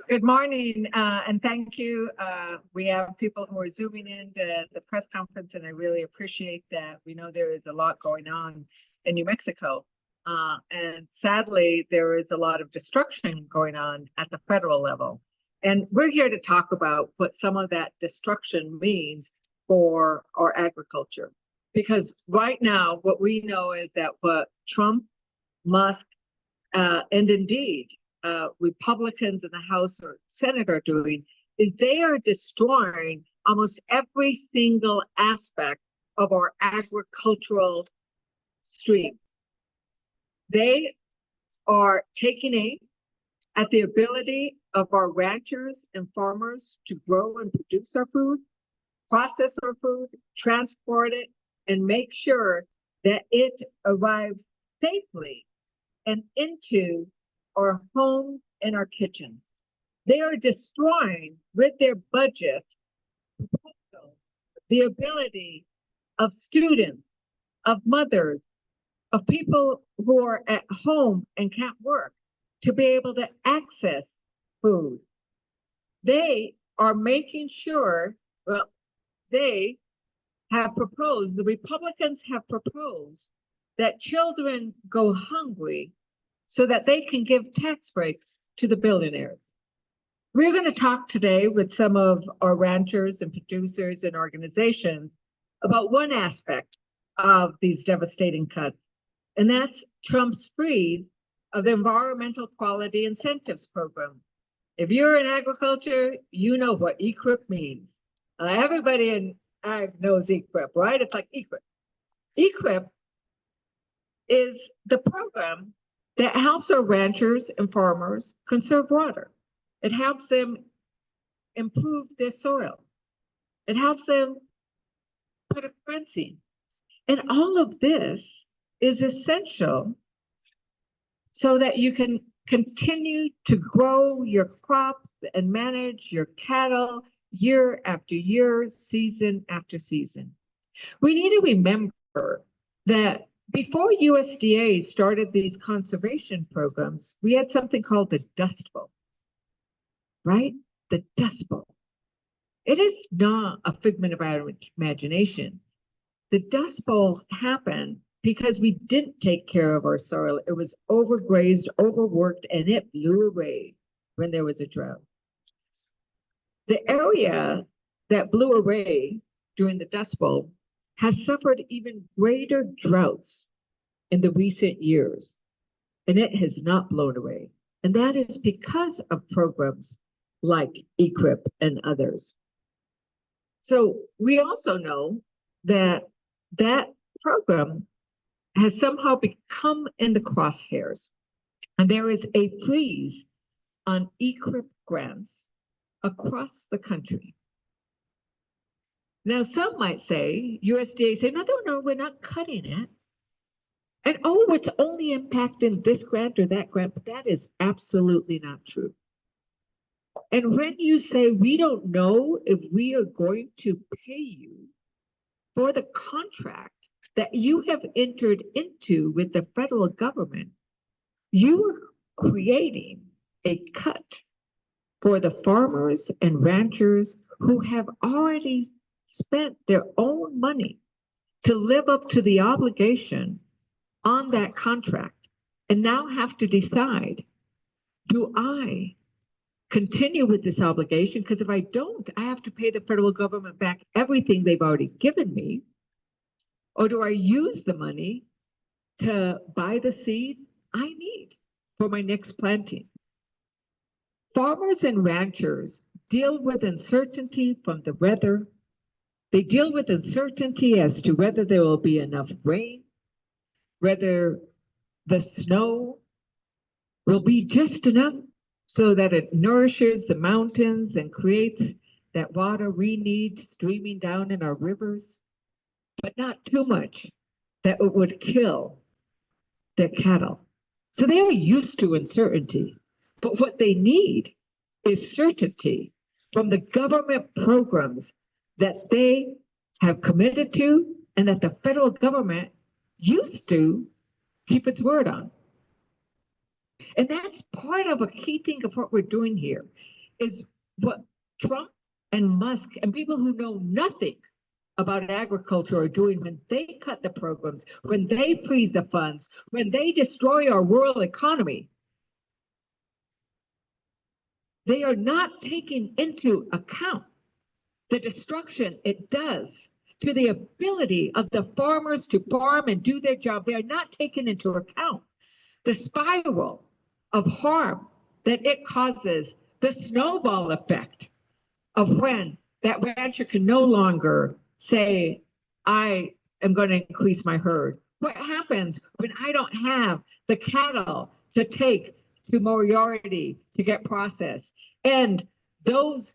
Good morning, and thank you. We have people who are zooming in to the press conference, and I really appreciate that. We know there is a lot going on in New Mexico, and sadly, there is a lot of destruction going on at the federal level. And we're here to talk about what some of that destruction means for our agriculture. Because right now, what we know is that what Trump, Musk, and indeed Republicans in the House or Senate are doing is they are destroying almost every single aspect of our agricultural streams. They are taking aim at the ability of our ranchers and farmers to grow and produce our food, process our food, transport it, and make sure that it arrives safely and into our homes and our kitchens. They are destroying with their budget the ability of students, of mothers, of people who are at home and can't work to be able to access food. They are making sure, well, they have proposed, the Republicans have proposed that children go hungry so that they can give tax breaks to the billionaires. We're going to talk today with some of our ranchers and producers and organizations about one aspect of these devastating cuts, and that's Trump's freeze of the Environmental Quality Incentives Program. If you're in agriculture, you know what EQIP means. Everybody in ag knows EQIP, right? It's like EQIP. EQIP is the program that helps our ranchers and farmers conserve water. It helps them improve their soil. It helps them put up fencing. And all of this is essential so that you can continue to grow your crops and manage your cattle year after year, season after season. We need to remember that before USDA started these conservation programs, we had something called the Dust Bowl, right? The Dust Bowl. It is not a figment of our imagination. The Dust Bowl happened because we didn't take care of our soil. It was overgrazed, overworked, and it blew away when there was a drought. The area that blew away during the Dust Bowl has suffered even greater droughts in the recent years, and it has not blown away. And that is because of programs like EQIP and others. So we also know that that program has somehow become in the crosshairs, and there is a freeze on EQIP grants across the country. Now, some might say, USDA say, no, we're not cutting it. And it's only impacting this grant or that grant, but that is absolutely not true. And when you say we don't know if we are going to pay you for the contract that you have entered into with the federal government, you are creating a cut for the farmers and ranchers who have already spent their own money to live up to the obligation on that contract and now have to decide, do I continue with this obligation? Because if I don't, I have to pay the federal government back everything they've already given me. Or do I use the money to buy the seed I need for my next planting? Farmers and ranchers deal with uncertainty from the weather. They deal with uncertainty as to whether there will be enough rain, whether the snow will be just enough so that it nourishes the mountains and creates that water we need streaming down in our rivers, but not too much that it would kill their cattle. So they are used to uncertainty, but what they need is certainty from the government programs that they have committed to and that the federal government used to keep its word on. And that's part of a key thing of what we're doing here, is what Trump and Musk and people who know nothing about agriculture are doing when they cut the programs, when they freeze the funds, when they destroy our rural economy. They are not taking into account the destruction it does to the ability of the farmers to farm and do their job. They are not taking into account the spiral of harm that it causes, the snowball effect of when that rancher can no longer say, I am going to increase my herd. What happens when I don't have the cattle to take to Moriarty to get processed? And those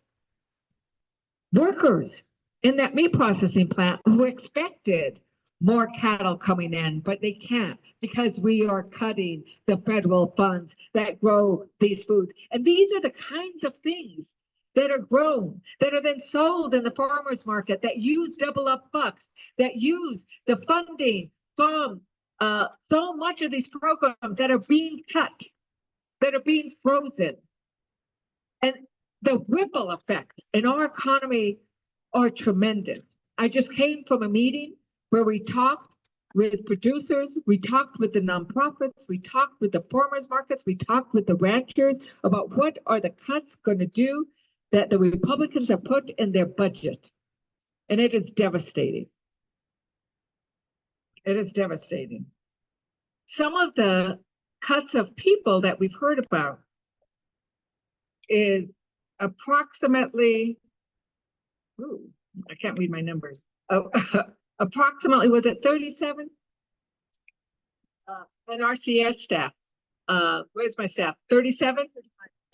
workers in that meat processing plant who expected more cattle coming in, but they can't because we are cutting the federal funds that grow these foods. And these are the kinds of things that are grown, that are then sold in the farmer's market, that use double up bucks, that use the funding from so much of these programs that are being cut, that are being frozen. And the ripple effects in our economy are tremendous. I just came from a meeting where we talked with producers, we talked with the nonprofits, we talked with the farmers markets, we talked with the ranchers about what are the cuts going to do that the Republicans have put in their budget. And it is devastating. It is devastating. Some of the cuts of people that we've heard about is approximately, I can't read my numbers. Approximately, was it 37? NRCS staff. Where's my staff? 37?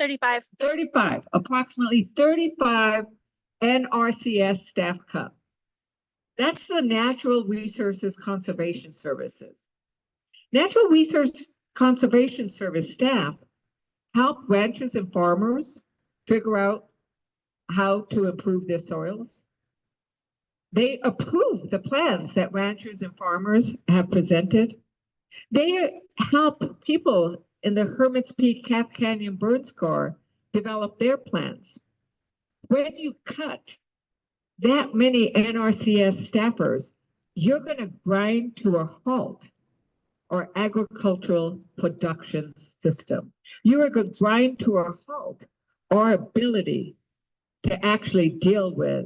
35. 35. Approximately 35 NRCS staff cut. That's the Natural Resources Conservation Services. Natural Resource Conservation Service staff help ranchers and farmers figure out how to improve their soils. They approve the plans that ranchers and farmers have presented. They help people in the Hermit's Peak Cap Canyon burn scar develop their plans. When you cut that many NRCS staffers, you're going to grind to a halt our agricultural production system. You are going to grind to a halt our ability to actually deal with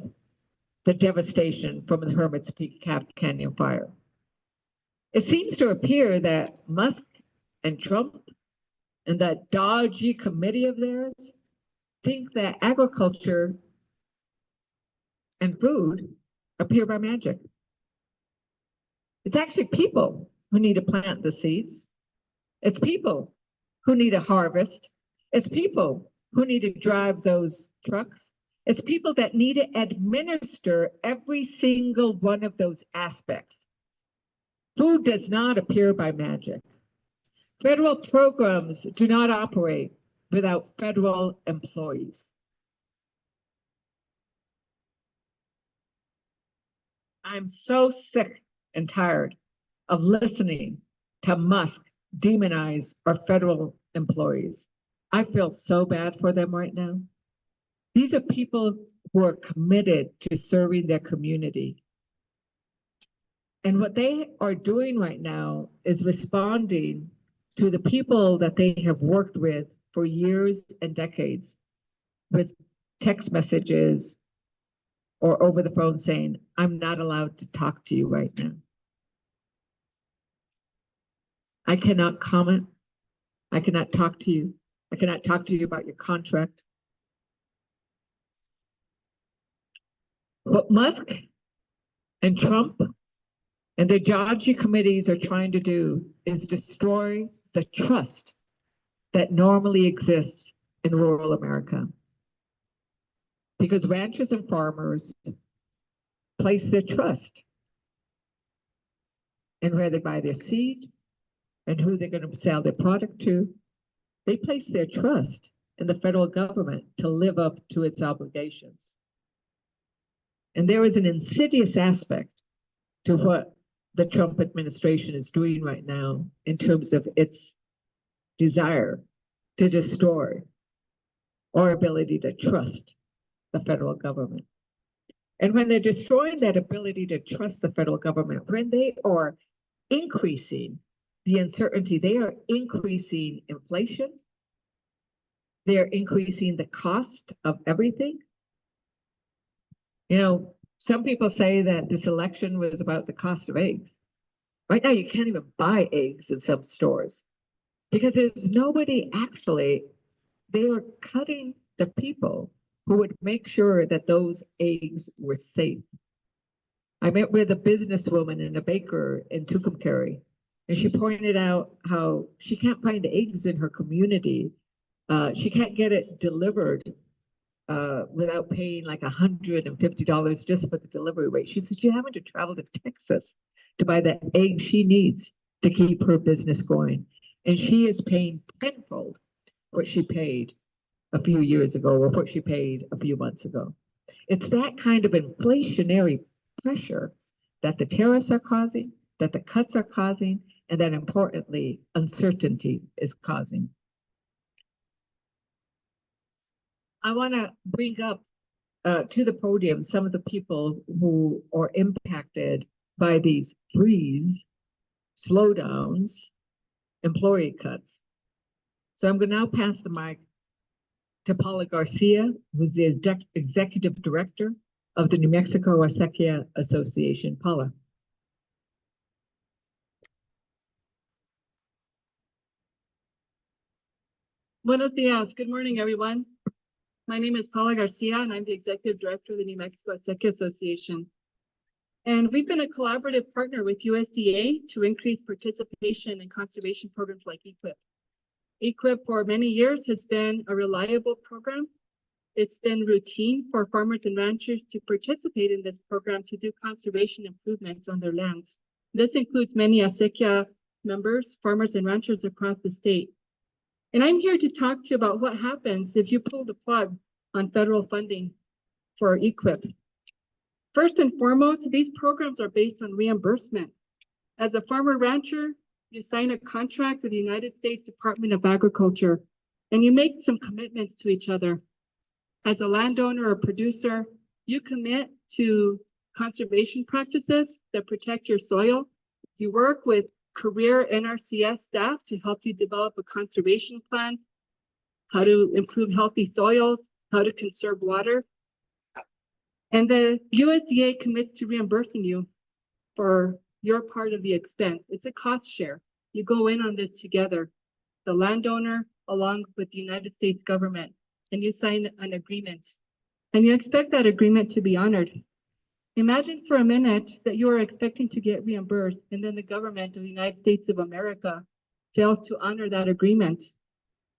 the devastation from the Hermit's Peak Cap Canyon fire. It seems to appear that Musk and Trump and that dodgy committee of theirs think that agriculture and food appear by magic. It's actually people who need to plant the seeds. It's people who need to harvest. It's people who need to drive those trucks. It's people that need to administer every single one of those aspects. Food does not appear by magic. Federal programs do not operate without federal employees. I'm so sick and tired of listening to Musk demonize our federal employees. I feel so bad for them right now. These are people who are committed to serving their community. And what they are doing right now is responding to the people that they have worked with for years and decades with text messages or over the phone saying, I'm not allowed to talk to you right now. I cannot comment. I cannot talk to you. I cannot talk to you about your contract. What Musk and Trump and the dodgy committees are trying to do is destroy the trust that normally exists in rural America. Because ranchers and farmers place their trust in where they buy their seed and who they're going to sell their product to. They place their trust in the federal government to live up to its obligations. And there is an insidious aspect to what the Trump administration is doing right now in terms of its desire to destroy our ability to trust the federal government. And when they're destroying that ability to trust the federal government, when they are increasing the uncertainty, they are increasing inflation, they're increasing the cost of everything. You know, some people say that this election was about the cost of eggs. Right now, you can't even buy eggs in some stores because there's nobody actually, they are cutting the people who would make sure that those eggs were safe. I met with a businesswoman and a baker in Tucumcari, and she pointed out how she can't find eggs in her community. She can't get it delivered without paying like $150 just for the delivery rate. She said she's having to travel to Texas to buy the egg she needs to keep her business going. And she is paying tenfold what she paid a few years ago or what she paid a few months ago. It's that kind of inflationary pressure that the tariffs are causing, that the cuts are causing, and that importantly, uncertainty is causing. I want to bring up to the podium some of the people who are impacted by these freeze, slowdowns, employee cuts. So I'm going to now pass the mic to Paula Garcia, who's the executive director of the New Mexico Acequia Association. Paula. Buenos dias. Good morning, everyone. My name is Paula Garcia, and I'm the executive director of the New Mexico Acequia Association. And we've been a collaborative partner with USDA to increase participation in conservation programs like EQIP. EQIP for many years has been a reliable program. It's been routine for farmers and ranchers to participate in this program to do conservation improvements on their lands. This includes many acequia members, farmers and ranchers across the state. And I'm here to talk to you about what happens if you pull the plug on federal funding for EQIP. First and foremost, these programs are based on reimbursement. As a farmer rancher, you sign a contract with the United States Department of Agriculture, and you make some commitments to each other. As a landowner or producer, you commit to conservation practices that protect your soil. You work with career NRCS staff to help you develop a conservation plan, how to improve healthy soils, how to conserve water. And the USDA commits to reimbursing you for your part of the expense. It's a cost share. You go in on this together, the landowner along with the United States government, and you sign an agreement. And you expect that agreement to be honored. Imagine for a minute that you are expecting to get reimbursed, and then the government of the United States of America fails to honor that agreement.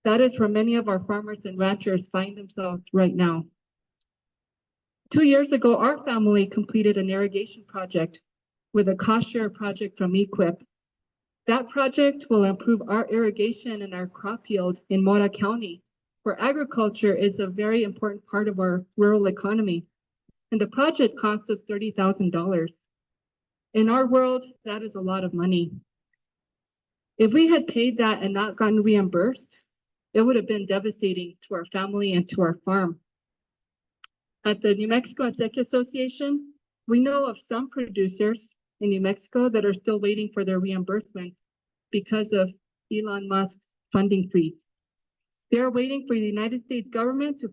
That is where many of our farmers and ranchers find themselves right now. 2 years ago, our family completed an irrigation project with a cost share project from EQIP. That project will improve our irrigation and our crop yield in Mora County, where agriculture is a very important part of our rural economy. And the project cost us $30,000. In our world, that is a lot of money. If we had paid that and not gotten reimbursed, it would have been devastating to our family and to our farm. At the New Mexico Acequia Association, we know of some producers in New Mexico that are still waiting for their reimbursement because of Elon Musk's funding freeze. They're waiting for the United States government to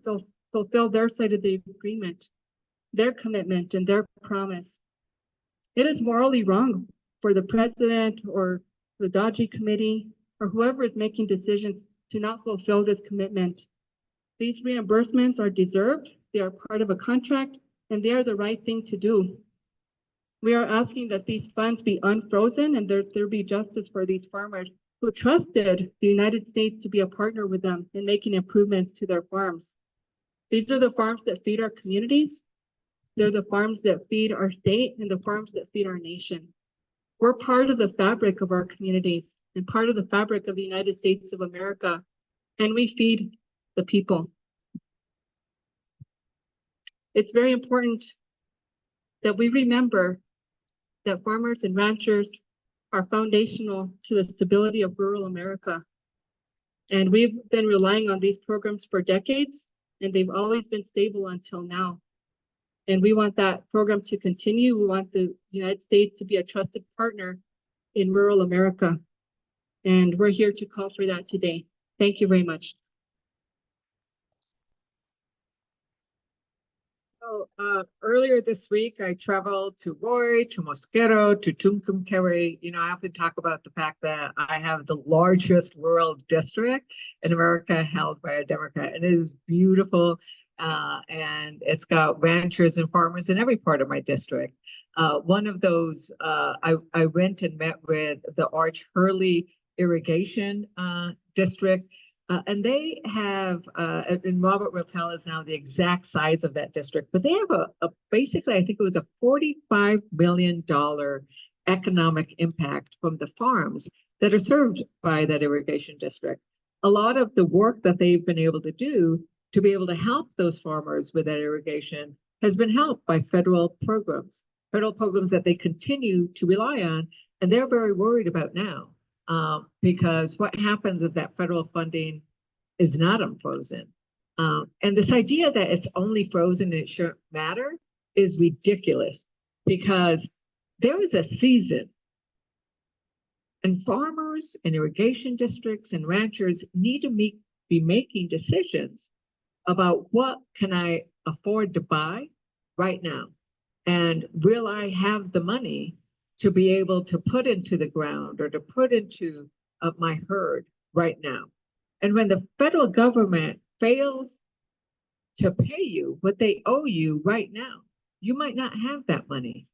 fulfill their side of the agreement, their commitment and their promise. It is morally wrong for the president or the DOGE committee or whoever is making decisions to not fulfill this commitment. These reimbursements are deserved, they are part of a contract, and they are the right thing to do. We are asking that these funds be unfrozen and there be justice for these farmers who trusted the United States to be a partner with them in making improvements to their farms. These are the farms that feed our communities. They're the farms that feed our state and the farms that feed our nation. We're part of the fabric of our communities and part of the fabric of the United States of America, and we feed the people. It's very important that we remember that farmers and ranchers are foundational to the stability of rural America. And we've been relying on these programs for decades, and they've always been stable until now. And we want that program to continue. We want the United States to be a trusted partner in rural America. And we're here to call for that today. Thank you very much. So, earlier this week, I traveled to Roy, to Mosquero, to Tuncumcari. You know, I often talk about the fact that I have the largest rural district in America held by a Democrat, and it is beautiful. And it's got ranchers and farmers in every part of my district. One of those, I went and met with the Arch Hurley Irrigation District. And they have, and Robert will tell us now the exact size of that district, but they have basically, I think it was a $45 million economic impact from the farms that are served by that irrigation district. A lot of the work that they've been able to do to be able to help those farmers with that irrigation has been helped by federal programs that they continue to rely on, and they're very worried about now. Because what happens if that federal funding is not unfrozen? And this idea that it's only frozen and it shouldn't matter is ridiculous, because there is a season, and farmers and irrigation districts and ranchers need to be making decisions about what can I afford to buy right now, and will I have the money to be able to put into the ground or to put into my herd right now. And when the federal government fails to pay you what they owe you right now, you might not have that money.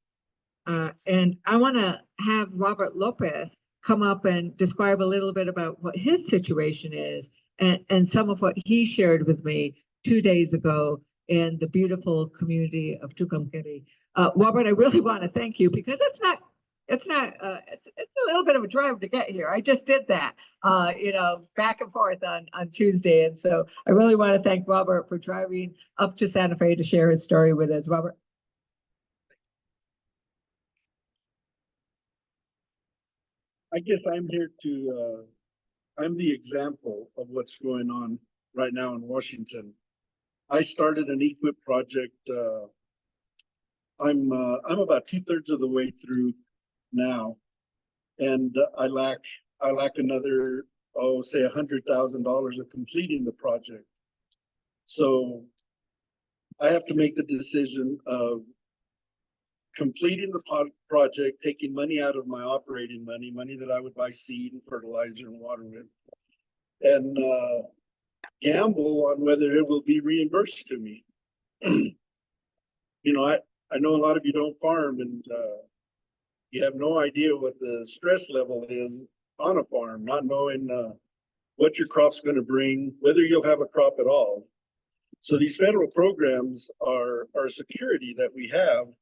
And I want to have Robert Lopez come up and describe a little bit about what his situation is, and some of what he shared with me 2 days ago in the beautiful community of Tucumcari. Robert, I really want to thank you, because it's a little bit of a drive to get here. I just did that, back and forth on Tuesday. And so I really want to thank Robert for driving up to Santa Fe to share his story with us. Robert. I guess I'm here I'm the example of what's going on right now in Washington. I started an EQIP project. I'm about 2/3 of the way through now, and I lack another, say $100,000 of completing the project. So I have to make the decision of completing the project, taking money out of my operating money that I would buy seed and fertilizer and water with, and gamble on whether it will be reimbursed to me. I know a lot of you don't farm, and you have no idea what the stress level is on a farm, not knowing what your crop's going to bring, whether you'll have a crop at all. So these federal programs are security that we have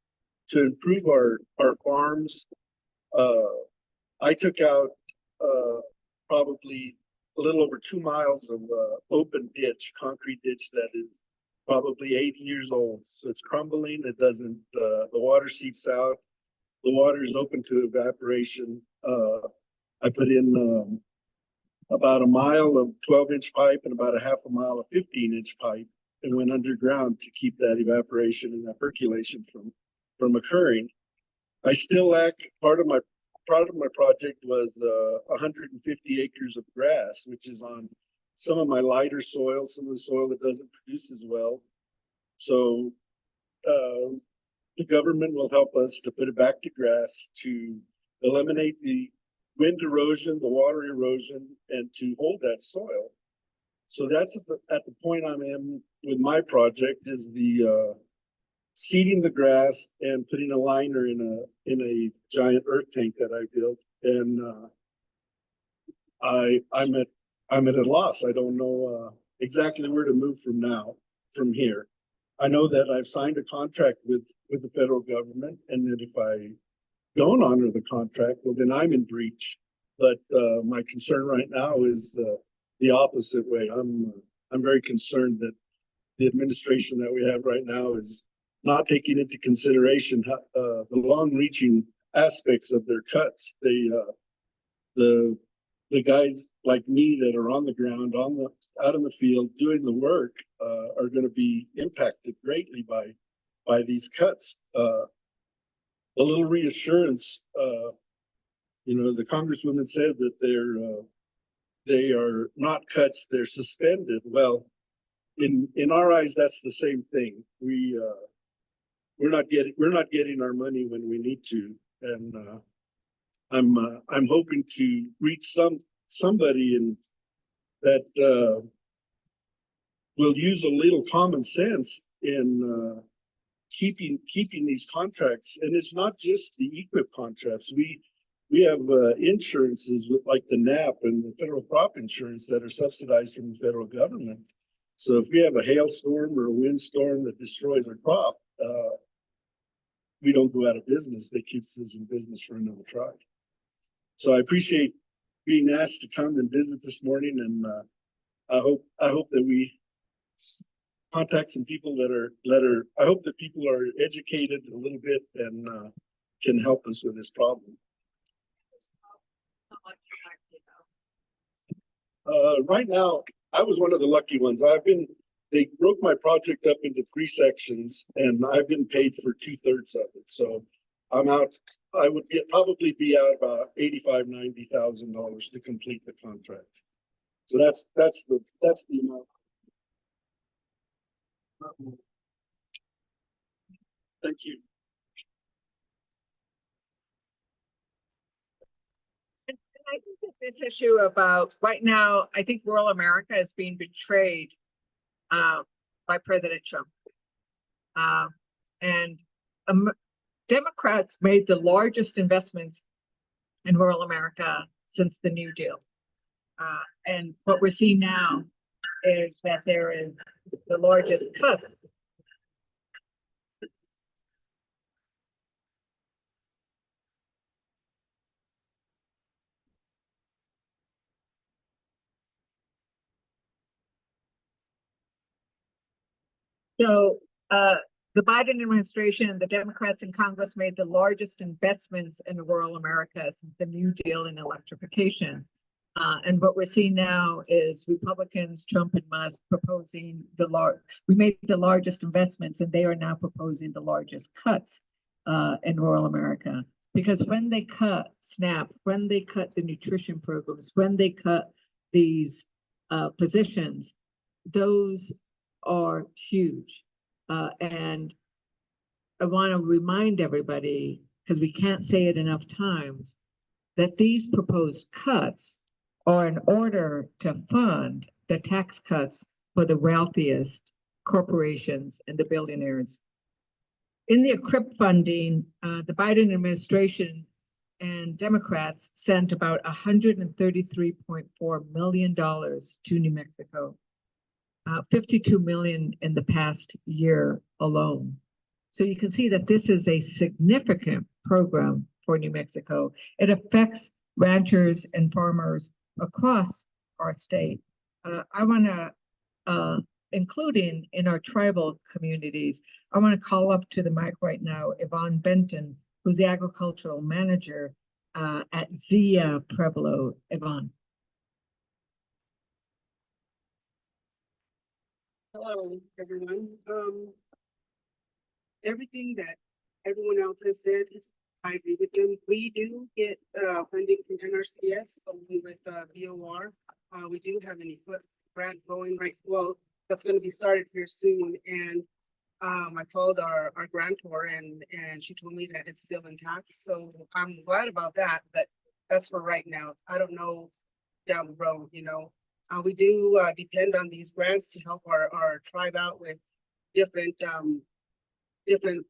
to improve our farms. I took out probably a little over 2 miles of open ditch, concrete ditch that is probably 80 years old. So it's crumbling. It doesn't, the water seeps out. The water is open to evaporation. I put in about a mile of 12-inch pipe and about a half a mile of 15-inch pipe, and went underground to keep that evaporation and that percolation from occurring. I still lack part of my project was 150 acres of grass, which is on some of my lighter soil, some of the soil that doesn't produce as well. So the government will help us to put it back to grass, to eliminate the wind erosion, the water erosion, and to hold that soil. So that's at the point I'm in with my project, is the seeding the grass and putting a liner in a giant earth tank that I built. And I'm at a loss. I don't know exactly where to move from here. I know that I've signed a contract with the federal government, and that if I don't honor the contract, well, then I'm in breach. But my concern right now is the opposite way. I'm very concerned that the administration that we have right now is not taking into consideration the long-reaching aspects of their cuts. The guys like me that are on the ground, out in the field doing the work, are going to be impacted greatly by these cuts. A little reassurance, the Congresswoman said that they are not cuts, they're suspended. Well, in our eyes, that's the same thing. We're not getting our money when we need to, and I'm hoping to reach somebody that will use a little common sense in keeping these contracts. And it's not just the EQIP contracts. We have insurances with like the NAP and the federal crop insurance that are subsidized from the federal government. So if we have a hailstorm or a windstorm that destroys our crop, we don't go out of business. They keep us in business for another try. So I appreciate being asked to come and visit this morning, and I hope that we contact some people I hope that people are educated a little bit and can help us with this problem. Right now, I was one of the lucky ones. They broke my project up into 3 sections, and I've been paid for 2/3 of it. So I'm out. I would probably be out about $85,000–$90,000 to complete the contract. So that's the amount. Thank you. And I think that this issue about right now, I think rural America is being betrayed by President Trump. And Democrats made the largest investments in rural America since the New Deal. And what we're seeing now is that there is the largest cut. So the Biden administration and the Democrats in Congress made the largest investments in rural America since the New Deal in electrification. And what we're seeing now is Republicans, Trump and Musk, proposing we made the largest investments, and they are now proposing the largest cuts in rural America. Because when they cut SNAP, when they cut the nutrition programs, when they cut these positions, those are huge. And I want to remind everybody, because we can't say it enough times, that these proposed cuts are in order to fund the tax cuts for the wealthiest corporations and the billionaires. In the EQIP funding, the Biden administration and Democrats sent about $133.4 million to New Mexico. 52 million in the past year alone. So you can see that this is a significant program for New Mexico. It affects ranchers and farmers across our state. I want to, including in our tribal communities, I want to call up to the mic right now Yvonne Benton, who's the agricultural manager at Zia Pueblo. Yvonne. Hello, everyone. Everything that everyone else has said, I agree with them. We do get funding from NRCS along with BOR. We do have an EQIP grant going that's going to be started here soon. And I called our grantor and she told me that it's still intact. So I'm glad about that, but that's for right now. I don't know down the road, we do depend on these grants to help our tribe out with different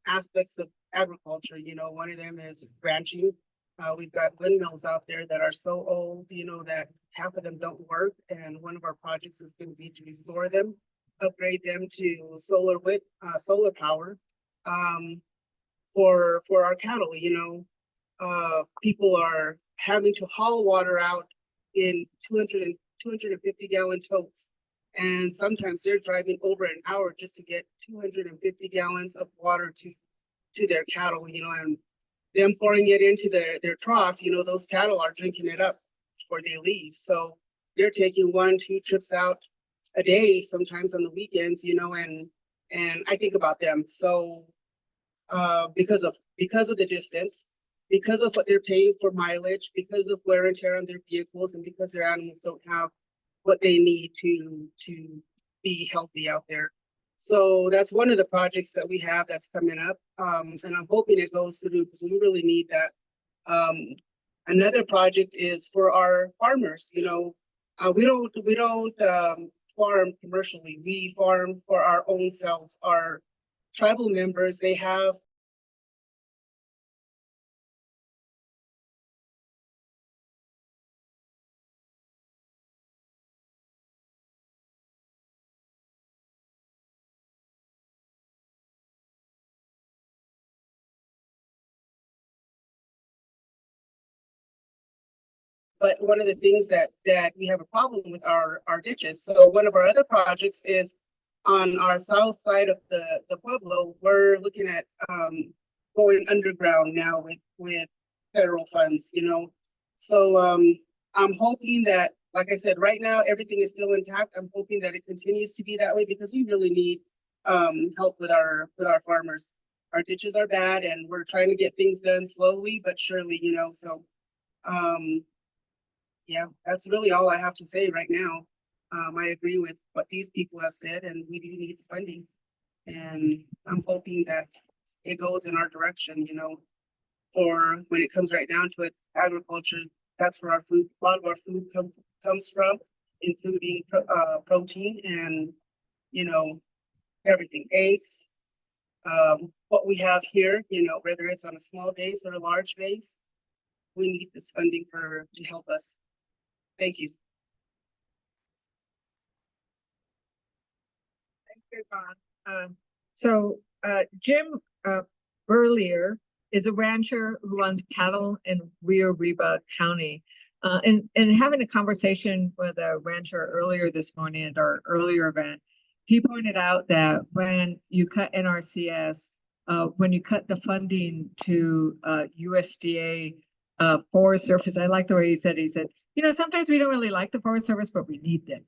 aspects of agriculture. One of them is ranching. We've got windmills out there that are so old, that half of them don't work. And one of our projects is going to be to restore them, upgrade them to solar power for our cattle. People are having to haul water out in 250-gallon totes, and sometimes they're driving over an hour just to get 250 gallons of water to their cattle, and them pouring it into their trough, those cattle are drinking it up before they leave. So they're taking 1-2 trips out a day, sometimes on the weekends, you know, and I think about them. So because of the distance, because of what they're paying for mileage, because of wear and tear on their vehicles, and because their animals don't have what they need to be healthy out there. So that's one of the projects that we have that's coming up. And I'm hoping it goes through because we really need that. Another project is for our farmers. You know, we don't farm commercially. We farm for our own selves. Our tribal members, they have but one of the things that we have a problem with are our ditches. So one of our other projects is on our south side of the Pueblo. We're looking at going underground now with federal funds, you know. So I'm hoping that, like I said, right now everything is still intact. I'm hoping that it continues to be that way because we really need help with our farmers. Our ditches are bad and we're trying to get things done slowly but surely, you know. So yeah, that's really all I have to say right now. I agree with what these people have said, and we do need funding. And I'm hoping that it goes in our direction, you know, for when it comes right down to it, agriculture, that's where our food, a lot of our food comes from, including protein and, you know, everything, eggs. What we have here, you know, whether it's on a small base or a large base, we need this funding to help us. Thank you. Thank you, Yvonne. Jim Burlier is a rancher who runs cattle in Rio Arriba County. And having a conversation with a rancher earlier this morning at our earlier event, he pointed out that when you cut NRCS, when you cut the funding to USDA Forest Service, I like the way he said, you know, sometimes we don't really like the Forest Service, but we need them,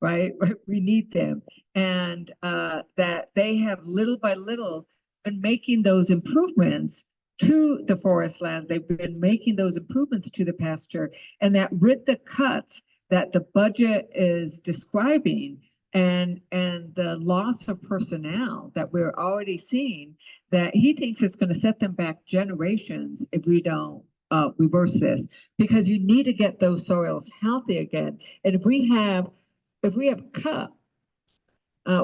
right? We need them. And that they have little by little been making those improvements to the forest land. They've been making those improvements to the pasture, and that with the cuts that the budget is describing and the loss of personnel that we're already seeing, that he thinks it's going to set them back generations if we don't reverse this, because you need to get those soils healthy again. And if we have cut,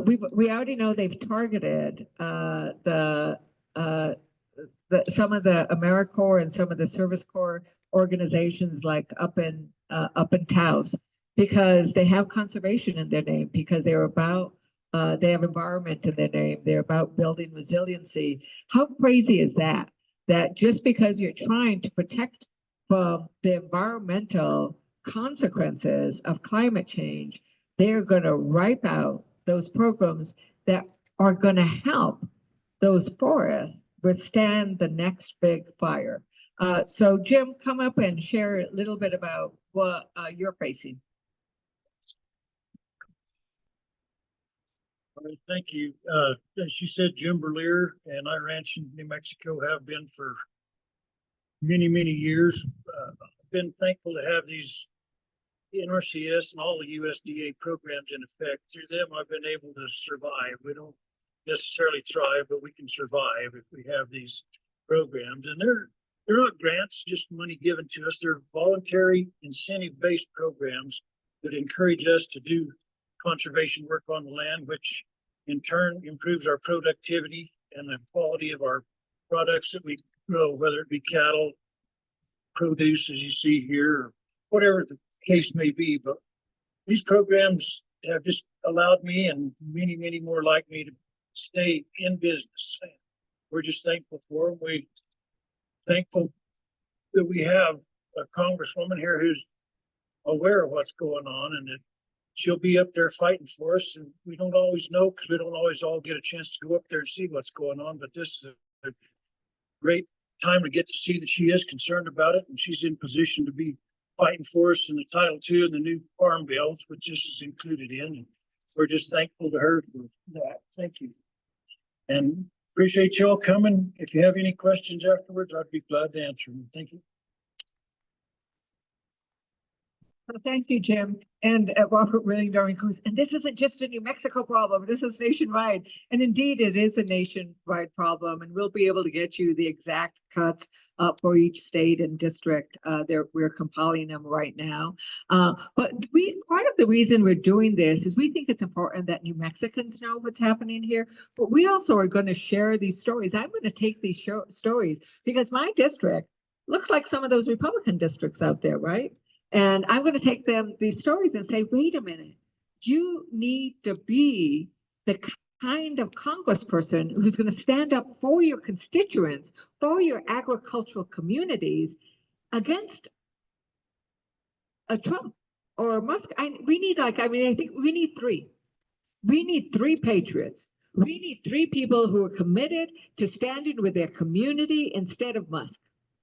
we already know they've targeted some of the AmeriCorps and some of the Service Corps organizations, like up in Taos, because they have conservation in their name, because they're about they have environment in their name. They're about building resiliency. How crazy is that? That just because you're trying to protect from the environmental consequences of climate change, they're going to wipe out those programs that are going to help those forests withstand the next big fire. So Jim, come up and share a little bit about what you're facing. All right, thank you. As you said, Jim Burlier, and I ranch in New Mexico, have been for many, many years. I've been thankful to have these NRCS and all the USDA programs in effect. Through them, I've been able to survive. We don't necessarily thrive, but we can survive if we have these programs. And they're not grants, just money given to us. They're voluntary, incentive-based programs that encourage us to do conservation work on the land, which in turn improves our productivity and the quality of our products that we grow, whether it be cattle, produce, as you see here, or whatever the case may be. But these programs have just allowed me and many, many more like me to stay in business. We're just thankful for them. We're thankful that we have a Congresswoman here who's aware of what's going on, and that she'll be up there fighting for us. And we don't always know, because we don't always all get a chance to go up there and see what's going on. But this is a great time to get to see that she is concerned about it, and she's in position to be fighting for us in the Title II and the new Farm Bill, which this is included in. And we're just thankful to her for that. Thank you. And appreciate you all coming. If you have any questions afterwards, I'd be glad to answer them. Thank you. Well, thank you, Jim, and Robert really during Cruz. And this isn't just a New Mexico problem. This is nationwide. And indeed, it is a nationwide problem. And we'll be able to get you the exact cuts for each state and district. We're compiling them right now. But part of the reason we're doing this is we think it's important that New Mexicans know what's happening here. But we also are going to share these stories. I'm going to take these stories because my district looks like some of those Republican districts out there, right? And I'm going to take these stories and say, wait a minute, you need to be the kind of congressperson who's going to stand up for your constituents, for your agricultural communities against a Trump or Musk. I think we need three. We need three patriots. We need three people who are committed to standing with their community instead of Musk.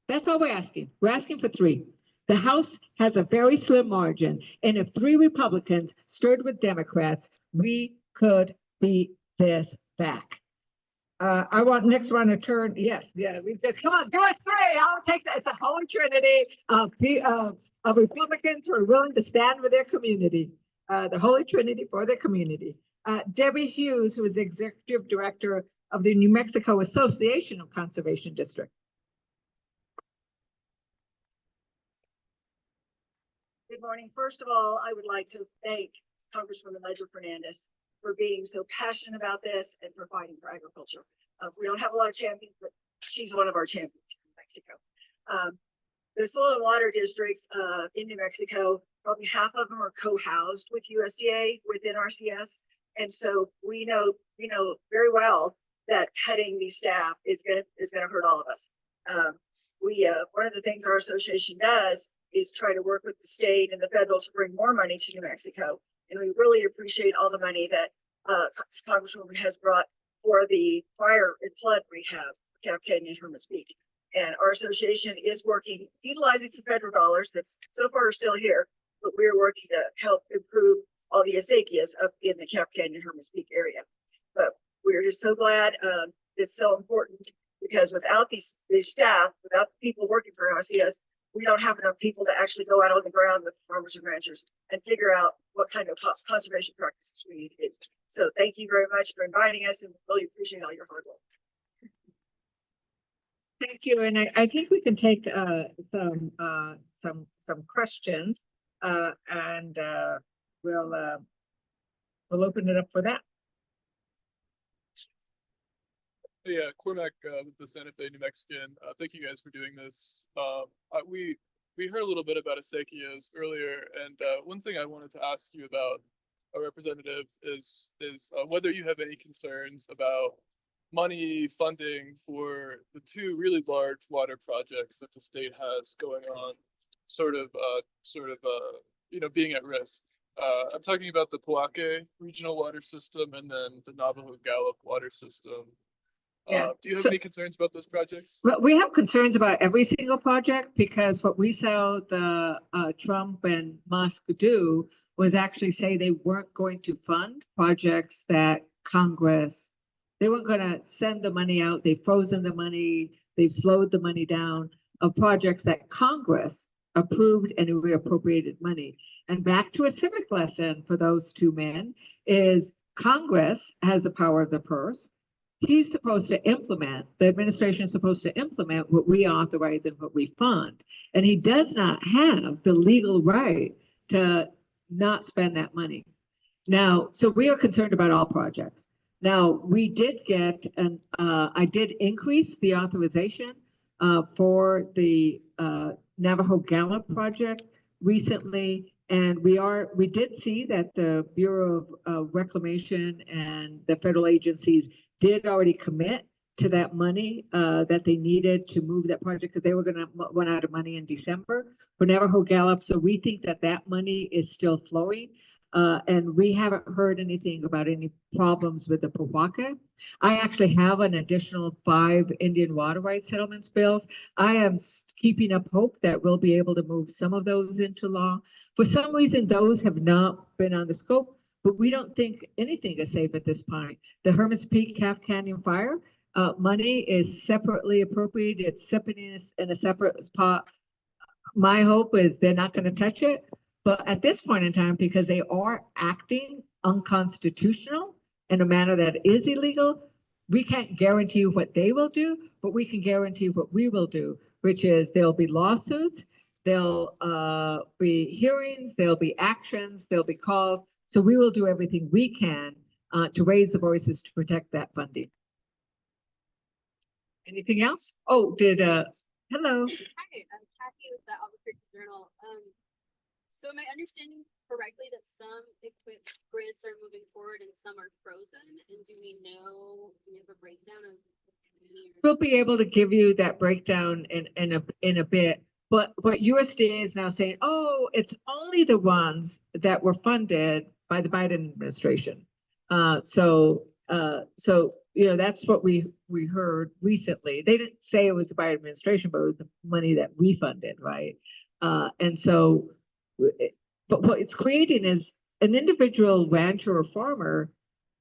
That's all we're asking. We're asking for three. The House has a very slim margin, and if three Republicans stirred with Democrats, we could beat this back. I want next one to turn. Yes, yeah. Come on, give us three. I'll take that. It's a holy trinity of Republicans who are willing to stand with their community. The holy trinity for their community. Debbie Hughes, who is the executive director of the New Mexico Association of Conservation Districts. Good morning. First of all, I would like to thank Congresswoman Leger Fernández for being so passionate about this and for fighting for agriculture. We don't have a lot of champions, but she's one of our champions in New Mexico. The soil and water districts in New Mexico, probably half of them are co-housed with USDA, with NRCS. And so we know very well that cutting these staff is gonna hurt all of us. One of the things our association does is try to work with the state and the federal to bring more money to New Mexico. And we really appreciate all the money that Congresswoman has brought for the fire and flood rehab, Cap Canyon, Hermis Peak. And our association is working, utilizing some federal dollars that's so far are still here, but we're working to help improve all the acequias up in the Cap Canyon, Hermis Peak area. But we're just so glad it's so important because without these staff, without the people working for NRCS, we don't have enough people to actually go out on the ground with farmers and ranchers and figure out what kind of conservation practices we need to do. So thank you very much for inviting us and really appreciate all your hard work. Thank you. And I think we can take some questions and we'll open it up for that. Yeah, Cormac with the Santa Fe New Mexican. Thank you guys for doing this. We heard a little bit about acequias earlier, and one thing I wanted to ask you about, a representative, is whether you have any concerns about money funding for the two really large water projects that the state has going on, being at risk. I'm talking about the Poake regional water system and then the Navajo Gallup water system. Yeah. Do you have any concerns about those projects? Well, we have concerns about every single project because what we saw the Trump and Musk do was actually say they weren't going to fund projects that Congress, they weren't going to send the money out. They've frozen the money. They've slowed the money down of projects that Congress approved and reappropriated money. And back to a civic lesson for those two men is Congress has the power of the purse. He's supposed to implement, the administration is supposed to implement what we authorize and what we fund. And he does not have the legal right to not spend that money. Now, so we are concerned about all projects. Now, we did get, I did increase the authorization for the Navajo Gallup project recently. And we did see that the Bureau of Reclamation and the federal agencies did already commit to that money that they needed to move that project because they were going to run out of money in December for Navajo Gallup. So we think that that money is still flowing. And we haven't heard anything about any problems with the Powaka. I actually have an additional 5 Indian water rights settlements bills. I am keeping up hope that we'll be able to move some of those into law. For some reason, those have not been on the scope, but we don't think anything is safe at this point. The Hermit's Peak Calf Canyon fire, money is separately appropriated. It's sitting in a separate pot. My hope is they're not going to touch it. But at this point in time, because they are acting unconstitutional in a manner that is illegal, we can't guarantee what they will do, but we can guarantee what we will do, which is there'll be lawsuits, there'll be hearings, there'll be actions, there'll be calls. So we will do everything we can to raise the voices to protect that funding. Anything else? Oh, hello. Hi, I'm Kathy with the Albuquerque Journal. So am I understanding correctly that some EQIP grants are moving forward and some are frozen? And do we have a breakdown of? We'll be able to give you that breakdown in a bit. But what USDA is now saying, oh, it's only the ones that were funded by the Biden administration. So that's what we heard recently. They didn't say it was the Biden administration, but it was the money that we funded, right? But what it's creating is an individual rancher or farmer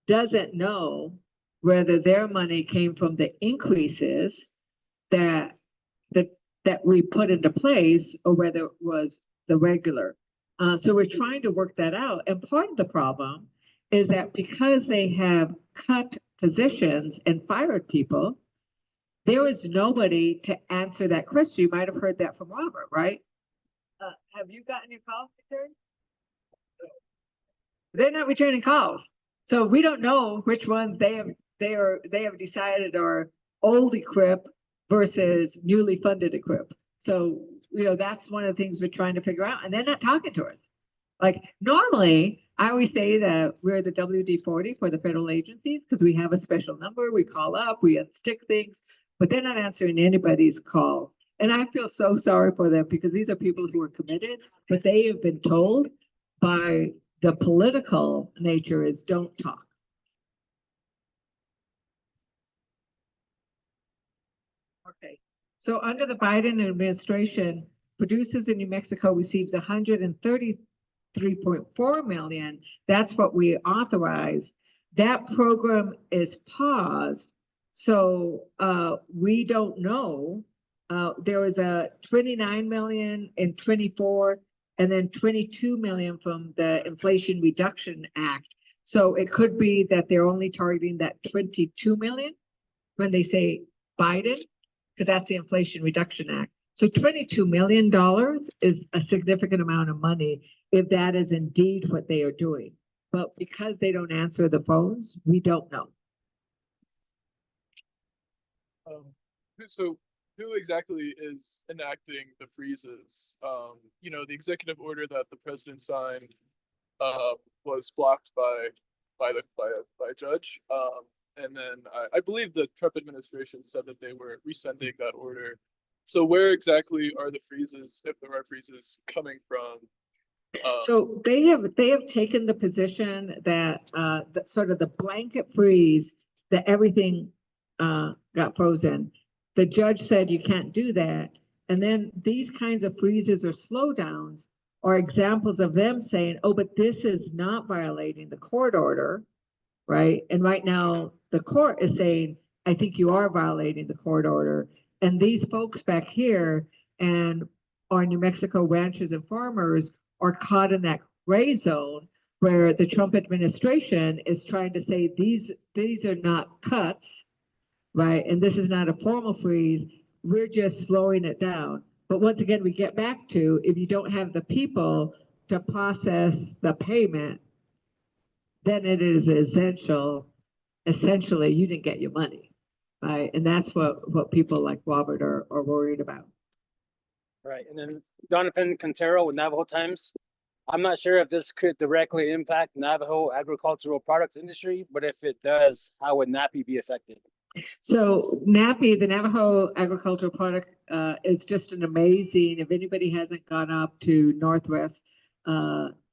doesn't know whether their money came from the increases that we put into place or whether it was the regular. So we're trying to work that out. And part of the problem is that because they have cut positions and fired people, there is nobody to answer that question. You might have heard that from Robert, right? Have you gotten your calls returned? They're not returning calls. So we don't know which ones they have decided are old EQIP versus newly funded EQIP. So, that's one of the things we're trying to figure out. And they're not talking to us. Like normally, I always say that we're the WD-40 for the federal agencies because we have a special number. We call up, we unstick things, but they're not answering anybody's call. And I feel so sorry for them because these are people who are committed, but they have been told by the political nature is don't talk. Okay. So under the Biden administration, producers in New Mexico received $133.4 million. That's what we authorized. That program is paused. So we don't know. There was a 29 million in 24 and then 22 million from the Inflation Reduction Act. So it could be that they're only targeting that 22 million when they say Biden, because that's the Inflation Reduction Act. So $22 million is a significant amount of money if that is indeed what they are doing. But because they don't answer the phones, we don't know. So who exactly is enacting the freezes? The executive order that the president signed was blocked by a judge. And then I believe the Trump administration said that they were rescinding that order. So where exactly are the freezes, if there are freezes, coming from? So they have taken the position that sort of the blanket freeze that everything got frozen. The judge said you can't do that. And then these kinds of freezes or slowdowns are examples of them saying, oh, but this is not violating the court order, right? And right now the court is saying, I think you are violating the court order. And these folks back here and our New Mexico ranchers and farmers are caught in that gray zone where the Trump administration is trying to say these are not cuts, right? And this is not a formal freeze. We're just slowing it down. But once again, we get back to if you don't have the people to process the payment, then it is essentially you didn't get your money, right? And that's what people like Robert are worried about. Right, and then Donovan Quintero with Navajo Times. I'm not sure if this could directly impact Navajo agricultural products industry, but if it does, how would NAPI be affected? So NAPI, the Navajo Agricultural Product, is just an amazing, if anybody hasn't gone up to Northwest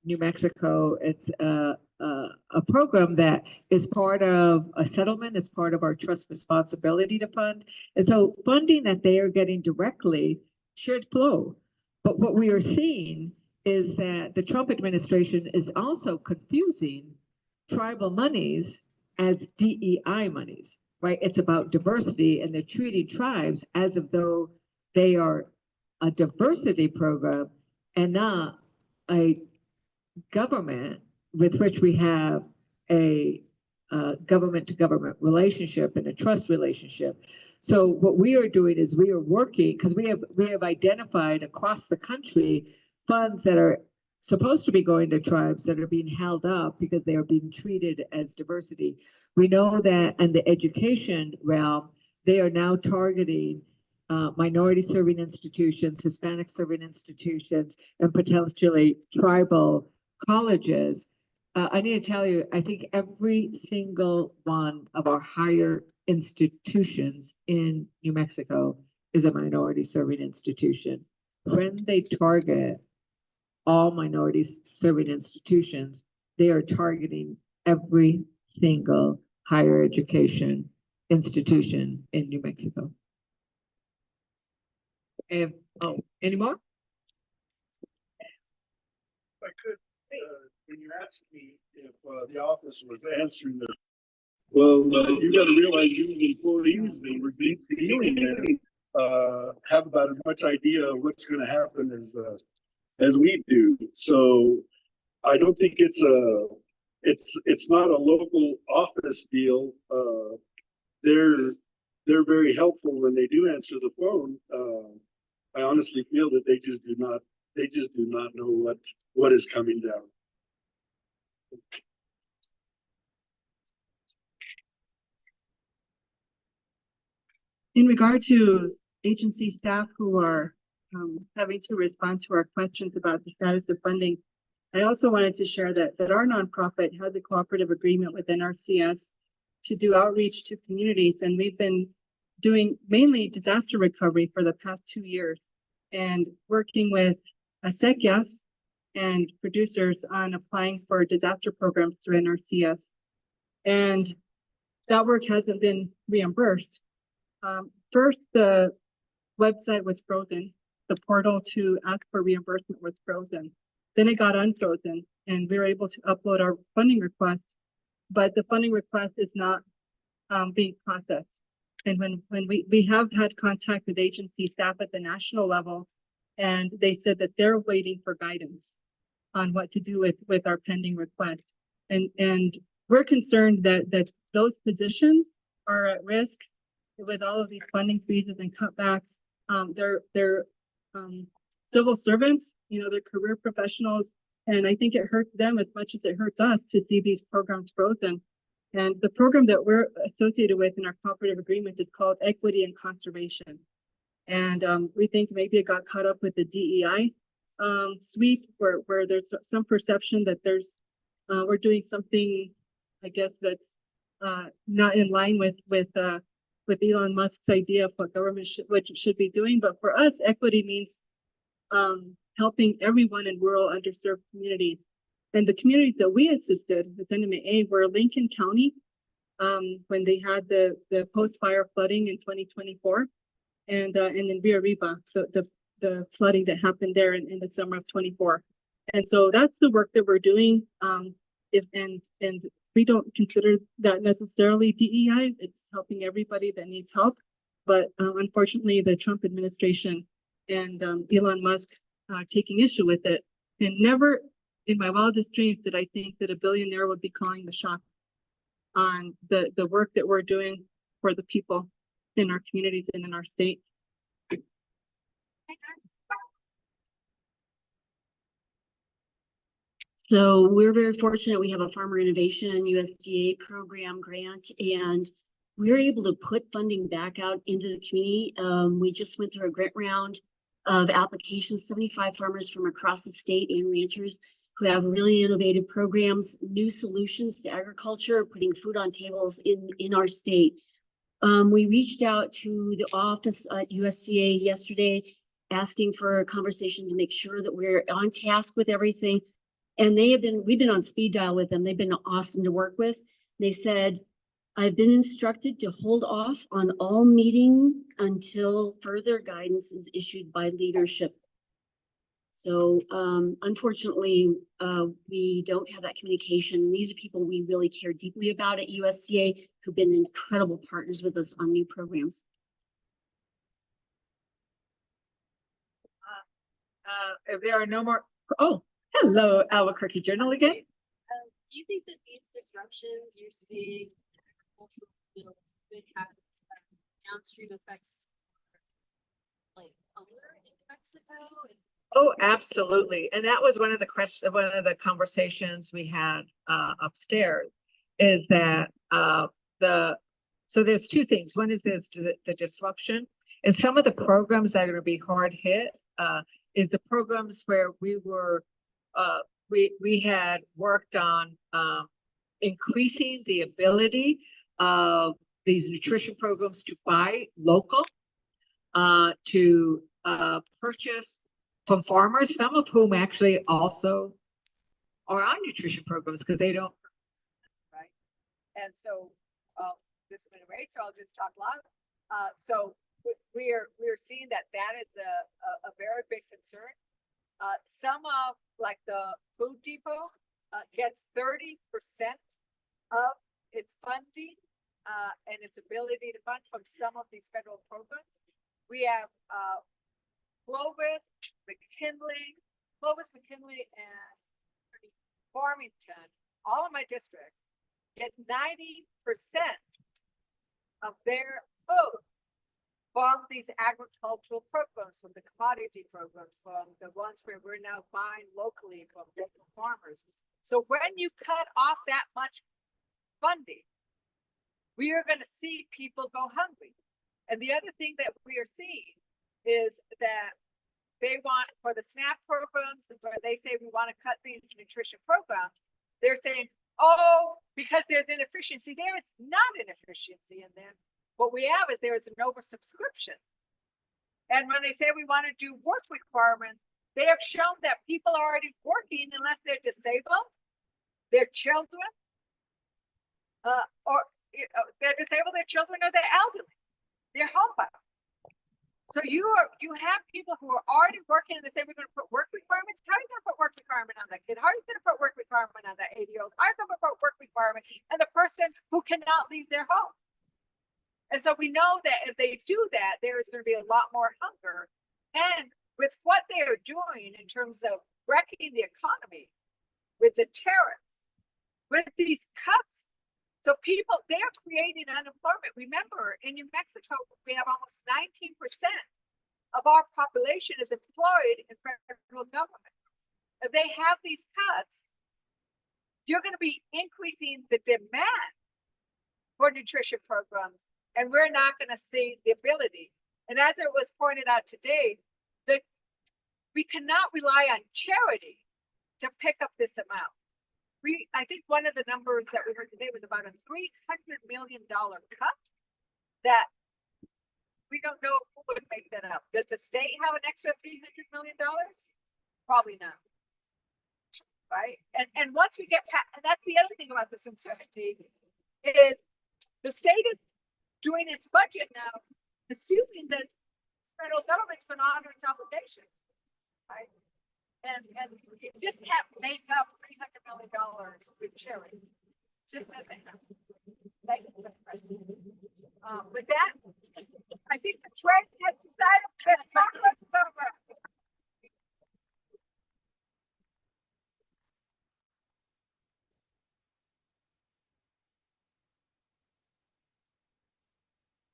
New Mexico. It's a program that is part of a settlement, is part of our trust responsibility to fund. And so funding that they are getting directly should flow. But what we are seeing is that the Trump administration is also confusing tribal monies as DEI monies, right? It's about diversity, and they're treating tribes as if though they are a diversity program and not a government with which we have a government to government relationship and a trust relationship. So what we are doing is we are working, because we have identified across the country funds that are supposed to be going to tribes that are being held up because they are being treated as diversity. We know that in the education realm, they are now targeting minority serving institutions, Hispanic serving institutions, and potentially tribal colleges. I need to tell you, I think every single one of our higher institutions in New Mexico is a minority serving institution. When they target all minority serving institutions, they are targeting every single higher education institution in New Mexico. And, any more? If I could, when you asked me if the office was answering the, well, you got to realize you the employees that were dealing there have about as much idea of what's going to happen as we do. So I don't think it's not a local office deal. They're very helpful when they do answer the phone. I honestly feel that they just do not know what is coming down. In regard to agency staff who are having to respond to our questions about the status of funding, I also wanted to share that our nonprofit has a cooperative agreement with NRCS to do outreach to communities, and we've been doing mainly disaster recovery for the past 2 years and working with acequia and producers on applying for disaster programs through NRCS. And that work hasn't been reimbursed. First, the website was frozen. The portal to ask for reimbursement was frozen. Then it got unfrozen, and we were able to upload our funding request, but the funding request is not being processed. And when we have had contact with agency staff at the national level, and they said that they're waiting for guidance on what to do with our pending request. And we're concerned that those positions are at risk with all of these funding freezes and cutbacks. They're civil servants, they're career professionals, and I think it hurts them as much as it hurts us to see these programs frozen. And the program that we're associated with in our cooperative agreement is called Equity and Conservation. And we think maybe it got caught up with the DEI sweep, where there's some perception that we're doing something, I guess, that's not in line with Elon Musk's idea of what government should be doing. But for us, equity means helping everyone in rural underserved communities. And the communities that we assisted with NMAA were Lincoln County, when they had the post-fire flooding in 2024, and in Rio Arriba, so the flooding that happened there in the summer of 24. And so that's the work that we're doing. And we don't consider that necessarily DEI. It's helping everybody that needs help. But unfortunately, the Trump administration and Elon Musk are taking issue with it. And never in my wildest dreams did I think that a billionaire would be calling the shots on the work that we're doing for the people in our communities and in our state. So we're very fortunate. We have a Farmer Innovation USDA program grant, and we're able to put funding back out into the community. We just went through a grant round of applications, 75 farmers from across the state and ranchers who have really innovative programs, new solutions to agriculture, putting food on tables in our state. We reached out to the office at USDA yesterday, asking for a conversation to make sure that we're on task with everything. And we've been on speed dial with them. They've been awesome to work with. They said, I've been instructed to hold off on all meeting until further guidance is issued by leadership. So unfortunately, we don't have that communication. And these are people we really care deeply about at USDA who've been incredible partners with us on new programs. If there are no more, oh, hello, Albuquerque Journal again. Do you think that these disruptions you're seeing in agricultural fields could have downstream effects, like hunger in Mexico? Oh, absolutely. And that was one of the conversations we had upstairs, is that so there's two things. One is the disruption, and some of the programs that are going to be hard hit is the programs where we had worked on increasing the ability of these nutrition programs to buy local, to purchase from farmers, some of whom actually also are on nutrition programs because they don't. Right. And so, this has been a race, so I'll just talk loud. So we're seeing that is a very big concern. Some of like the Food Depot gets 30% of its funding and its ability to fund from some of these federal programs. We have Clovis, McKinley, and Farmington, all of my districts, get 90% of their food from these agricultural programs, from the commodity programs, from the ones where we're now buying locally from local farmers. So when you cut off that much funding, we are going to see people go hungry. And the other thing that we are seeing is that they want, for the SNAP programs, where they say we want to cut these nutrition programs, they're saying, oh, because there's inefficiency there. It's not inefficiency in them. What we have is there is an oversubscription. And when they say we want to do work requirements, they have shown that people are already working unless they're disabled, their children, or they're disabled, their children, or they're elderly, they're homebound. So you have people who are already working and they say we're going to put work requirements. How are you going to put work requirement on that kid? How are you going to put work requirement on that 80-year-old? How are you going to put work requirement on the person who cannot leave their home? And so we know that if they do that, there is going to be a lot more hunger. And with what they are doing in terms of wrecking the economy, with the tariffs, with these cuts, so people, they are creating unemployment. Remember, in New Mexico, we have almost 19% of our population is employed in federal government. If they have these cuts, you're going to be increasing the demand for nutrition programs, and we're not going to see the ability. And as it was pointed out today, that we cannot rely on charity to pick up this amount. I think one of the numbers that we heard today was about a $300 million cut that we don't know who would make that up. Does the state have an extra $300 million? Probably not. Right? And once we get past, and that's the other thing about this uncertainty, is the state is doing its budget now, assuming that the federal government's going to honor its obligations. Right? And you just can't make up $300 million with charity. Just doesn't happen. Thank you, Mr. President. With that, I think the trend has decided that Congress is over.